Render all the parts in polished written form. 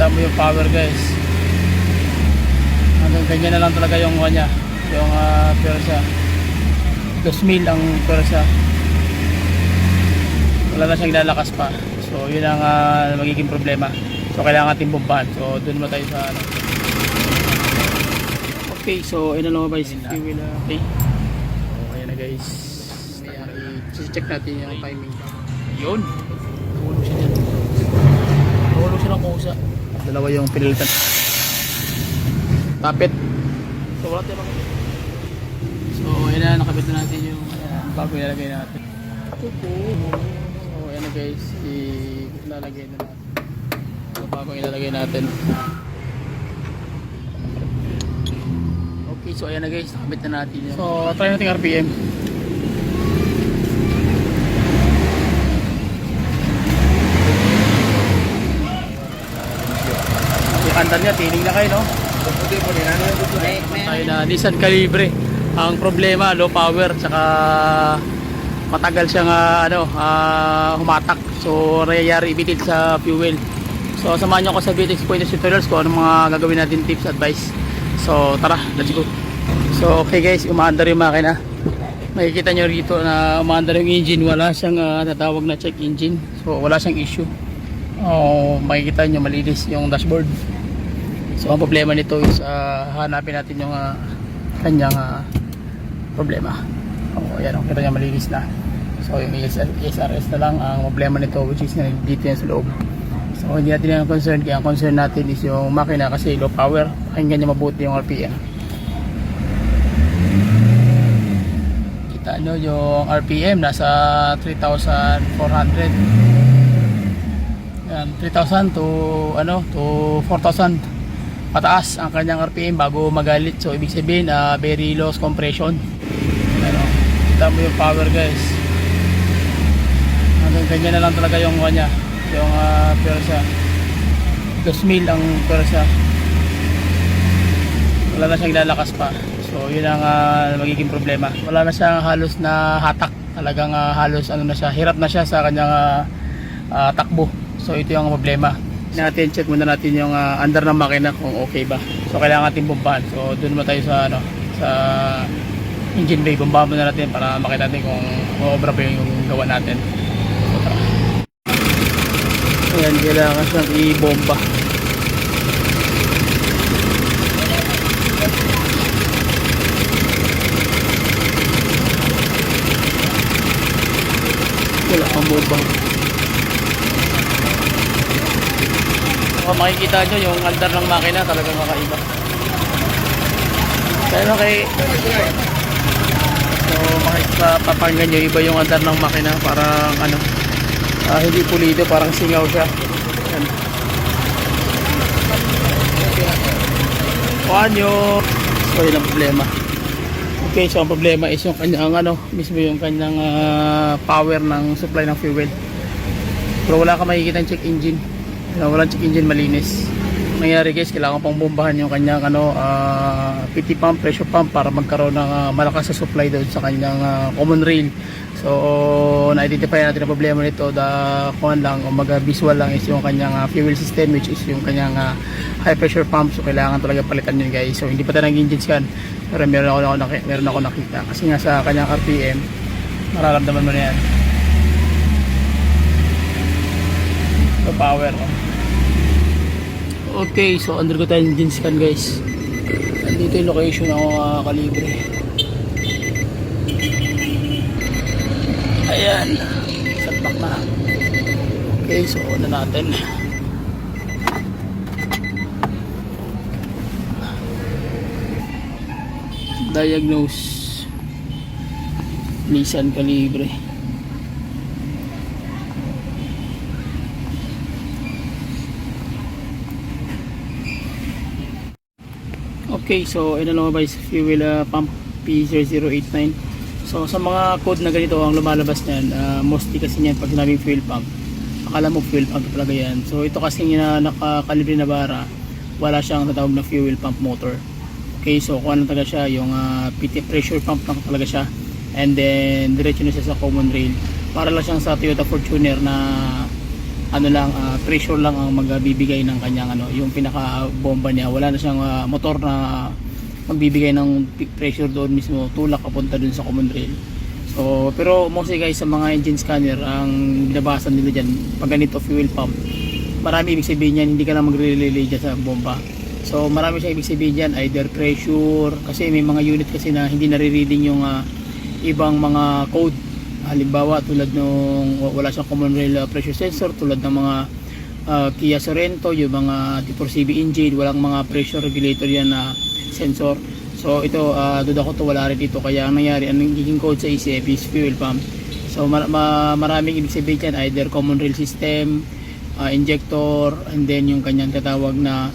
Kita mo yung power guys. Hanggang ganyan na lang talaga yung kanya. Yung pwersa. 2,000 ang pwersa. Wala na siyang lalakas pa. So yun ang magiging problema. So kailangan natin bombahan. So doon mo tayo sa ano. Okay, so ayun na lang guys. Okay. So ayan na guys. I-check natin yung timing. Yun. Nahulog siya dyan. Nahulog siya ng kusa. Dalawa yung pinilitan. Tapit. So wala tayo makikita. So ayun na, nakabit na natin yung bago ilalagay natin. So ayan na guys, ilalagay na natin. So bago ilalagay natin. Okay, so ayan na guys, nakabit na natin yun. So try natin RPM. Yung kanta niya, tining na kayo, no? Tayo na Nissan Calibre. Ang problema, low power, tsaka matagal siyang humatak. So nangyayari ibitin sa fuel. So samahan nyo ako sa VTEX Pointers Tutorials kung anong mga gagawin natin, tips, advice. So tara, let's go. So okay guys, umaandar yung makina. Makikita nyo rito na umaandar yung engine. Wala siyang tatawag na check engine. So wala siyang issue. Makikita nyo malinis yung dashboard. So ang problema nito is hanapin natin yung kanyang problema. Ayan, kita nyo malinis na. So yung SRS na lang ang problema nito, which is dito yan sa loob. So hindi natin yung concern, kaya ang concern natin is yung makina kasi low power. Pakinggan nyo mabuti yung RPM. Kita nyo yung RPM nasa 3,400. Yan, 3,000 to to 4,000 pataas ang kanyang RPM bago magalit. So ibig sabihin very low compression. Kita mo yung power guys. Hanggang ganyan na lang talaga yung kanya. Yung pwersa. 2,000 ang pwersa. Wala na siyang lalakas pa. So yun ang magiging problema. Wala na siyang halos na hatak. Talagang halos na siya, hirap na siya sa kanyang takbo. So ito yung problema. Check muna natin yung under ng makina kung okay ba. So kailangan natin bombahan. So doon mo tayo sa sa engine bay. Bombahan muna natin para makita natin kung obra ba yung gawa natin. So tara. Ayan, kailangan siyang i-bomba. Wala kang bomba. Kung makikita nyo yung andar ng makina talagang kakaiba. Kaya so makikapapanggan nyo iba yung andar ng makina. Parang hindi pulido, parang singaw siya. Yan. Kuhaan nyo. So yun ang problema. Okay, so ang problema is yung kanyang mismo yung kanyang power ng supply ng fuel. Pero wala ka makikita check engine. Walang check engine, malinis. Nangyari guys, kailangan pang bombahan yung kanyang PT pump, pressure pump para magkaroon ng malakas sa supply doon sa kanyang common rail. So na-identify natin ang problema nito. Visual lang is yung kanyang fuel system, which is yung kanyang high pressure pump. So kailangan talaga palitan yun guys. So hindi pa tayo ng engine scan, pero meron ako nakita kasi nga sa kanyang RPM mararamdaman mo na yan. So power. Okay, so undergo tayo ng engine scan guys. Dito yung location ng Calibre. Ayan, setback na. Okay, so na natin. Diagnose Nissan Calibre. Okay, so ito na lumabas fuel pump P0089. So sa mga code na ganito ang lumalabas niyan, mostly kasi niyan pag sinabing fuel pump, akala mo fuel pump talaga yan. So ito kasi nakakalibre na bara, wala siyang tatawag na fuel pump motor. Okay, so kung ano talaga siya, yung PT pressure pump lang talaga siya. And then diretso na siya sa common rail. Para lang siyang sa Toyota Fortuner na ano lang, pressure lang ang magbibigay ng kanyang ano, yung pinaka bomba niya. Wala na siyang motor na magbibigay ng pressure doon mismo, tulak papunta dun sa common rail. So pero mostly guys, sa mga engine scanner, ang binabasa nila dyan pag ganito fuel pump, marami ibig sabihin yan, hindi ka lang magre-relay dyan sa bomba. So marami siyang ibig sabihin dyan, either pressure, kasi may mga unit kasi na hindi nare-reading yung ibang mga code. Halimbawa tulad nung wala siyang common rail pressure sensor, tulad ng mga Kia Sorento, yung mga T4CB engine, walang mga pressure regulator yan na sensor. So ito, duda ko to wala rin dito, kaya ang nangyari, ang nagiging code sa ECF is fuel pump. So maraming ibig sabihin dyan, either common rail system, injector, and then yung kanyang tatawag na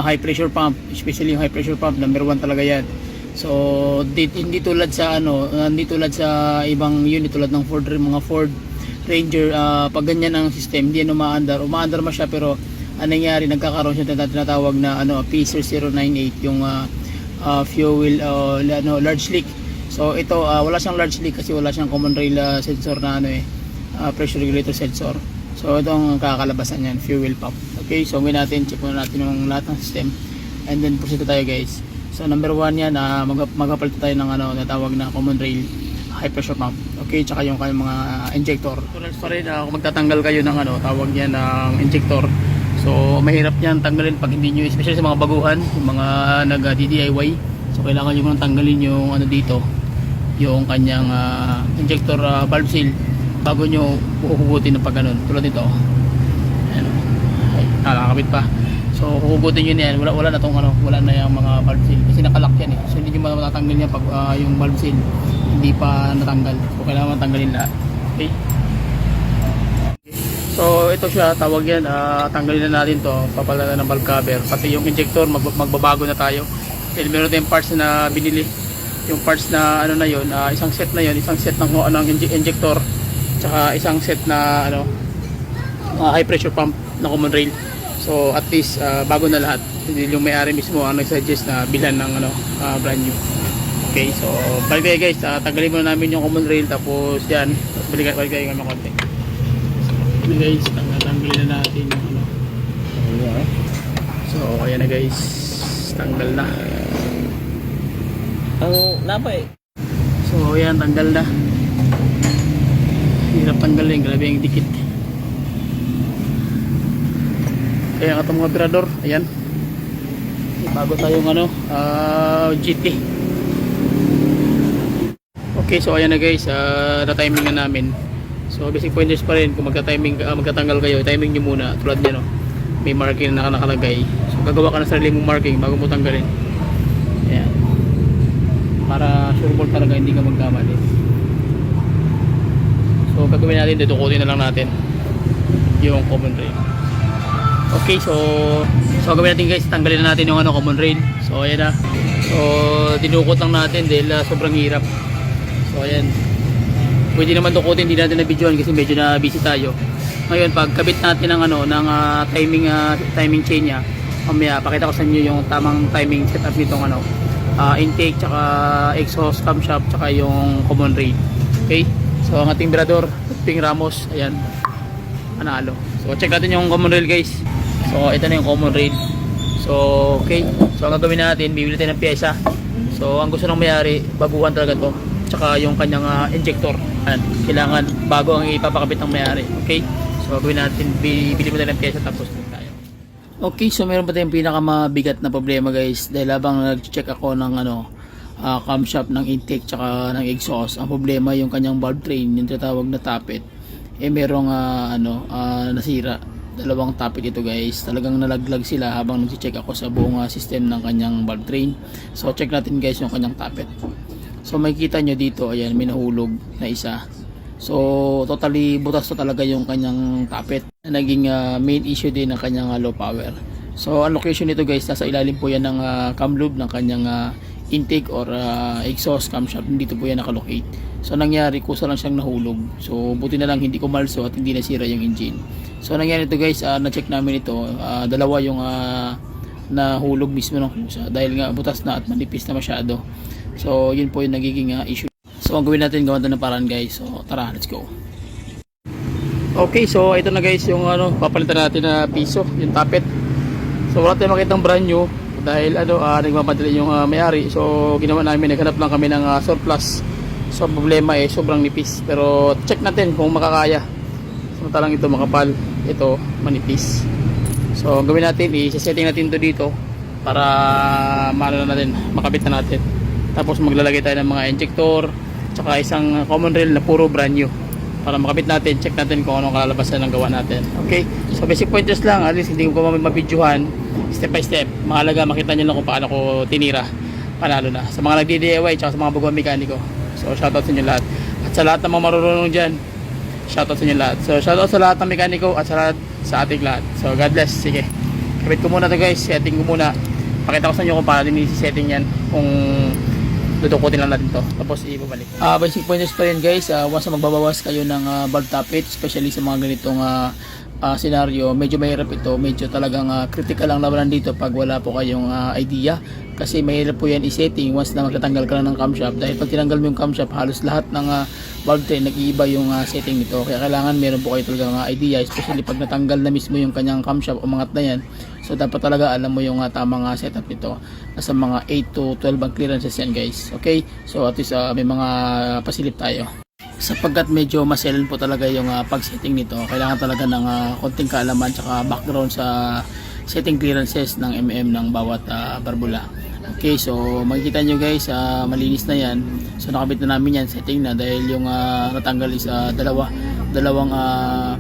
high pressure pump, especially yung high pressure pump, number 1 talaga yan. So hindi tulad sa hindi tulad sa ibang unit tulad ng mga Ford Ranger, pag ganyan ang system, hindi umaandar man siya, pero ang nangyari, nagkakaroon siya ng tinatawag na P0098, yung fuel large leak. So ito, wala siyang large leak kasi wala siyang common rail sensor na pressure regulator sensor. So ito ang kakalabasan niyan, fuel pump. Okay, so gawin natin, check muna natin yung lahat ng system, and then proceed tayo guys. So number 1 yan, magpapalit tayo ng natawag na common rail high pressure pump. Okay, tsaka yung kayong mga injector. Tuloy pa rin, kung magtatanggal kayo ng tawag niyan ng injector. So mahirap niyan tanggalin pag hindi nyo, especially sa mga baguhan, yung mga nag-DIY. So kailangan nyo muna tanggalin yung dito, yung kanyang injector valve seal bago nyo huhugutin ng pag ganun. Tulad nito, ayan, ay, nakakabit pa. So huhugutin nyo na yan, wala na tong wala na yung mga valve seal kasi nakalock yan So hindi nyo matatanggal yan pag yung valve seal hindi pa natanggal. So kailangan tanggalin lahat. Okay, so ito siya, tawag yan, tanggalin na natin to, papalitan ng valve cover, pati yung injector magbabago na tayo. Then meron tayong parts na binili, yung parts na na yun, isang set na yun, isang set ng injector, tsaka isang set na high pressure pump na common rail. So at least bago na lahat. Hindi yung may-ari mismo ang nag-suggest na bilhan ng brand new. Okay, so balik tayo guys, tanggalin muna namin yung common rail, tapos yan, tapos balik kayo ng konti. So guys, tanggalin na natin yung So ayan na guys, tanggal na ang lapay. So ayan, tanggal na. Hirap tanggalin, grabe yung dikit. Kaya nga itong mga virador, ayan, bago tayong GT. Okay, so ayan na guys, na-timing na namin. So basic pointers pa rin, kung magtatanggal kayo, timing nyo muna, tulad nyo may marking na nakalagay. So gagawa ka ng sarili mong marking bago mo tanggalin. Ayan, para sure ball talaga hindi ka magkamali. So gagawin natin, dudukutin na lang natin yung common rail. Okay, so gawin natin guys, tanggalin na natin yung common rail. So ayan na, so dinukot lang natin dahil sobrang hirap. So ayan, pwede naman dukutin, hindi natin na videoan kasi medyo na busy tayo. Ngayon pag kabit natin ng timing chain nya, mamaya pakita ko sa inyo yung tamang timing setup nitong intake, tsaka exhaust, camshaft, tsaka yung common rail. Okay, so ang ating virador, Ping Ramos, ayan, panalo. So check natin yung common rail guys. So ito na yung common rail. So okay, so ang gagawin natin, bibili tayo ng pyesa. So ang gusto ng mayari, baguhan talaga to, tsaka yung kanyang injector. Ayan, kailangan bago ang ipapakabit ng mayari. Okay, so gawin natin, bibili mo tayo ng pyesa tapos tayo. Okay, so meron pa tayong pinakamabigat na problema guys, dahil habang nag-check ako ng camshaft ng intake tsaka ng exhaust, ang problema yung kanyang valve train, yung tinatawag na tappet, merong nasira. Dalawang tappet ito guys, talagang nalaglag sila habang nag-check ako sa buong system ng kanyang valve train. So check natin guys yung kanyang tappet. So makikita nyo dito, ayan, may nahulog na isa. So totally butas to talaga yung kanyang tappet. Naging main issue din ng kanyang low power. So ang location nito guys, nasa ilalim po yan ng cam loop ng kanyang intake or exhaust camshaft. Dito po yan nakalocate. So nangyari, kusa lang siyang nahulog. So buti na lang hindi kumalso at hindi nasira yung engine. So nangyari ito guys, na-check namin ito, dalawa yung nahulog mismo ng kusa dahil nga butas na at manipis na masyado. So yun po yung nagiging issue. So So ang gawin natin, gawan ito ng paraan guys. So tara, let's go. Okay, so ito na guys yung papalitan natin na piso, yung tapet. So wala tayong makitang brand new dahil nagmamadali yung may-ari. So ginawa namin, naghanap lang kami ng surplus. So problema sobrang nipis. Pero check natin kung makakaya. Samantalang ito makapal, ito manipis. So ang gawin natin, i-setting natin ito dito para makabit na natin. Tapos maglalagay tayo ng mga injector, tsaka isang common rail na puro brand new. Para makabit natin, check natin kung anong kalalabasan ng gawa natin. Okay? So basic pointers lang, at least hindi ko mabidyohan step by step. Mahalaga makita nyo lang kung paano ko tinira. Panalo na. Sa mga nagdi-DIY, tsaka sa mga bagong mekaniko. So shoutout sa inyo lahat. At sa lahat ng mga marunong dyan, shoutout sa inyo lahat. So shoutout sa lahat ng mekaniko at sa ating lahat. So God bless. Sige. Kabit ko muna to guys. Setting ko muna. Pakita ko sa inyo kung paano din i-setting yan. Kung dudukutin lang natin to, tapos ibabalik. Basic pointers pa rin guys, once na magbabawas kayo ng bulb tappet, especially sa mga ganitong scenario, medyo mahirap ito, medyo talagang critical ang labanan dito pag wala po kayong idea, kasi mahirap po yan i-setting once na magtatanggal ka na ng camshaft, dahil pag tinanggal mo yung camshaft, halos lahat ng bulb tray, nag-iiba yung setting nito, kaya kailangan meron po kayo talagang idea, especially pag natanggal na mismo yung kanyang camshaft, umangat na yan. So dapat talaga alam mo yung tamang setup nito. Nasa mga 8 to 12 ang clearances yan guys. Okay? So at least may mga pasilip tayo. Sapagkat medyo maselan po talaga yung pag-setting nito, kailangan talaga ng konting kaalaman tsaka background sa setting clearances ng ng bawat barbula. Okay, so makikita nyo guys, malinis na yan. So nakabit na namin yan, setting na, dahil yung natanggal is dalawang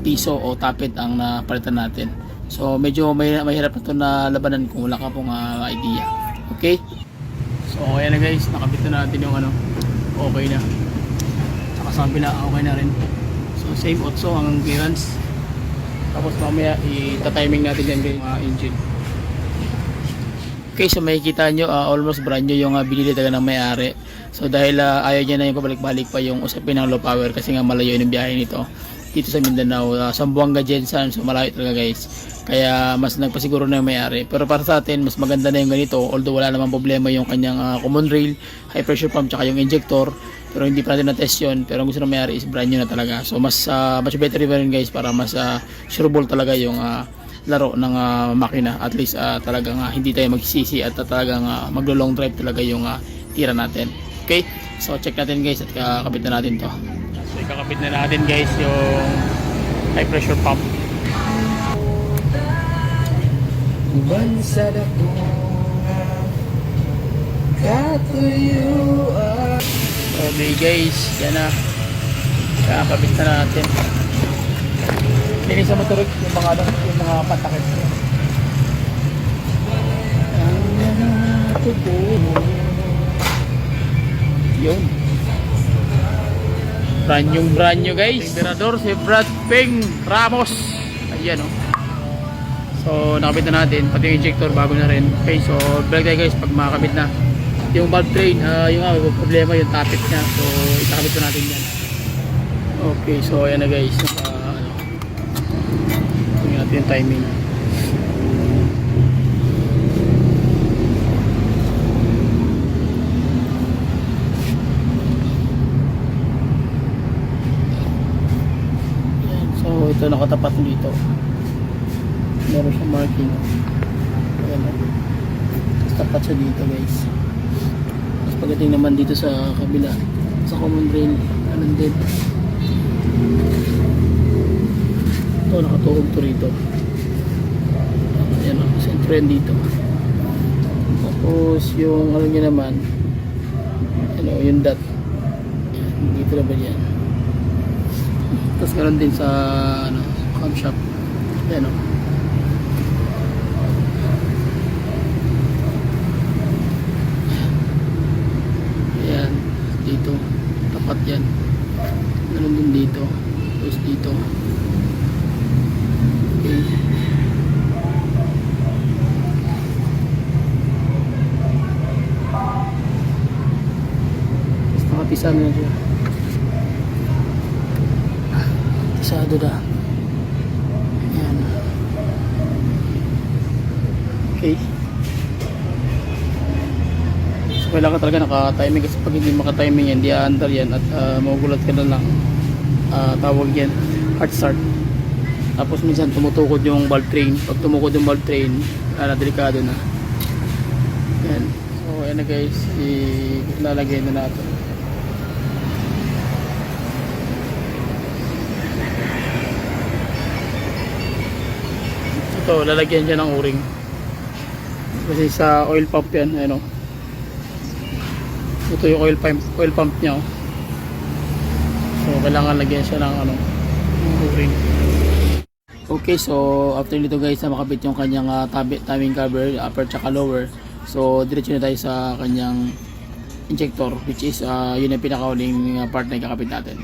piso o tapet ang napalitan natin. So medyo mahirap na ito na labanan kung wala ka pong idea. Okay? So ayan na guys, nakabit na natin yung okay na. Tsaka sa kabila, okay na rin. So same 8 ang clearance. Tapos mamaya ita-timing natin yan yung engine. Okay, so makikita nyo almost brand new yung binili talaga ng may-ari. So dahil ayaw niya na yung pabalik-balik pa yung usapin ng low power, kasi nga malayo yung biyahe nito dito sa Mindanao, Zamboanga, Jensan, so malayo talaga guys, kaya mas nagpasiguro na yung may-ari. Pero para sa atin, mas maganda na yung ganito, although wala namang problema yung kanyang common rail, high pressure pump, tsaka yung injector, pero hindi pa natin na-test yun. Pero ang gusto ng may-ari is brand new na talaga, so mas much better rin guys, para mas sureable talaga yung laro ng makina. At least talagang hindi tayo magsisi at talagang maglo-long drive talaga yung tira natin. Okay, so check natin guys at kakabit na natin to. So kakabit na natin guys yung high pressure pump. Bansa na ko katuyuan. Okay guys, yan na, kakabit na natin. Linis sa motor yung mga patakit. Yun, brand new guys. Emperador si Brad Ping Ramos. Ayan So nakabit na natin, pati yung injector bago na rin. Okay, so balik tayo guys pag makakabit na. Yung valve train, yung problema yung tapit niya, so itakabit na natin yan. Okay, so ayan na guys, tingnan natin yung timing. So ito nakatapat dito, meron siyang marking. Ayan, tapos tapat siya dito guys. Tapos pagdating naman dito sa kabila, sa common rail, anong din ito, nakatuhog to rito. Ayan sentro yan dito. Tapos yung niya naman, yung dot, dito na ba yan. Tapos meron din sa camshaft. Ayan ayan, dito tapat yan. Meron din dito. Tapos dito. Okay. Tapos nakapisado na siya. Pisado na. Ayan. Okay. So So kailangan talaga naka-timing kasi pag hindi maka-timing yan, di aandar yan at magugulat ka na lang. Tawag yan, hard start. Tapos minsan tumutukod yung valve train. Pag tumukod yung valve train, delikado na. Yan. So ayan na guys, ilalagay na natin. Ito, lalagyan siya ng o-ring. Kasi sa oil pump yan, ano. Ito yung oil pump niya. Oh. So kailangan lagyan siya ng ano, o-ring. Okay, so after nito guys na makabit yung kanyang timing cover, upper tsaka lower. So diretso na tayo sa kanyang injector, which is yun yung pinakauling part na ikakabit natin.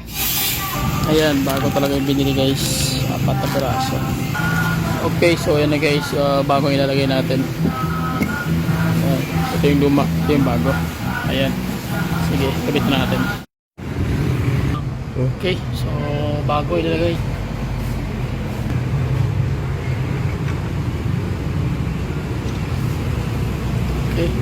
Ayan, bago talaga yung binili guys, 4 na piraso. Okay, so ayan na guys, bago ilalagay natin. Ito yung luma, ito yung bago. Ayan, sige, kabit na natin. Okay, so bago ilalagay. Okay.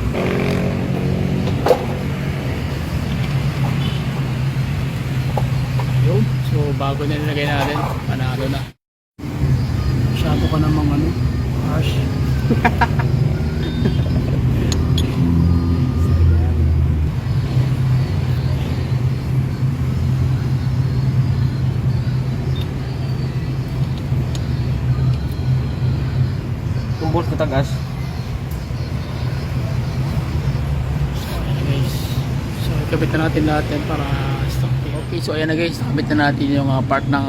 Yun. So bago na nilagay natin, panalo na. Masyado ka namang ano, harsh. Tumbos na tagas. So ikabit na natin lahat yan para stock. Okay, so ayan na guys, nakabit na natin yung part ng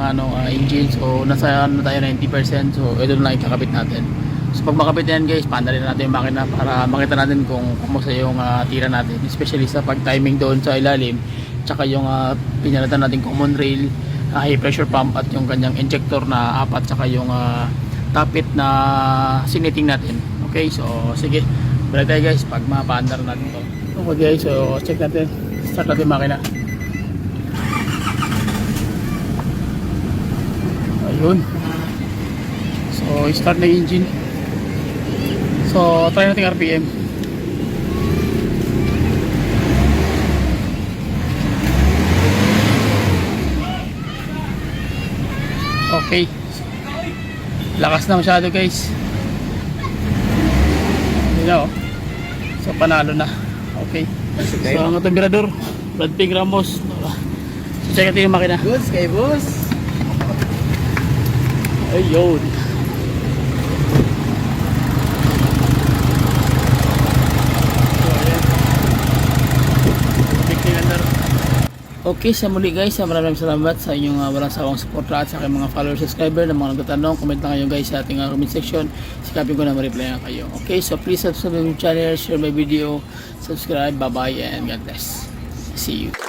engine. So nasa ano tayo 90%. So ito na lang ikakabit natin. So pag makabit yan guys, paanda rin natin yung makina para makita natin kung kumusta yung tira natin, especially sa pag timing doon sa ilalim, tsaka yung pinalitan natin common rail, high pressure pump at yung kanyang injector na 4, tsaka yung tapit na signating natin. Okay, so sige, balik tayo guys pag mapaandar natin to. Okay guys, so check natin, start natin makina. Ayun, so start na yung engine. So try natin RPM. Okay, lakas na masyado guys. Yun na, oh. So panalo na. Okay. So ang itong birador, Brad Ping Ramos. So check natin yung makina. Boss, kay boss. Ayun. Okay, sa muli guys, maraming salamat sa inyong walang sawang suporta at sa aking mga follower subscriber na mga nagtatanong. Comment lang kayo guys sa ating comment section. Sikapin ko na ma-reply na kayo. Okay, so please subscribe to my channel, share my video, subscribe, bye bye and God bless. See you.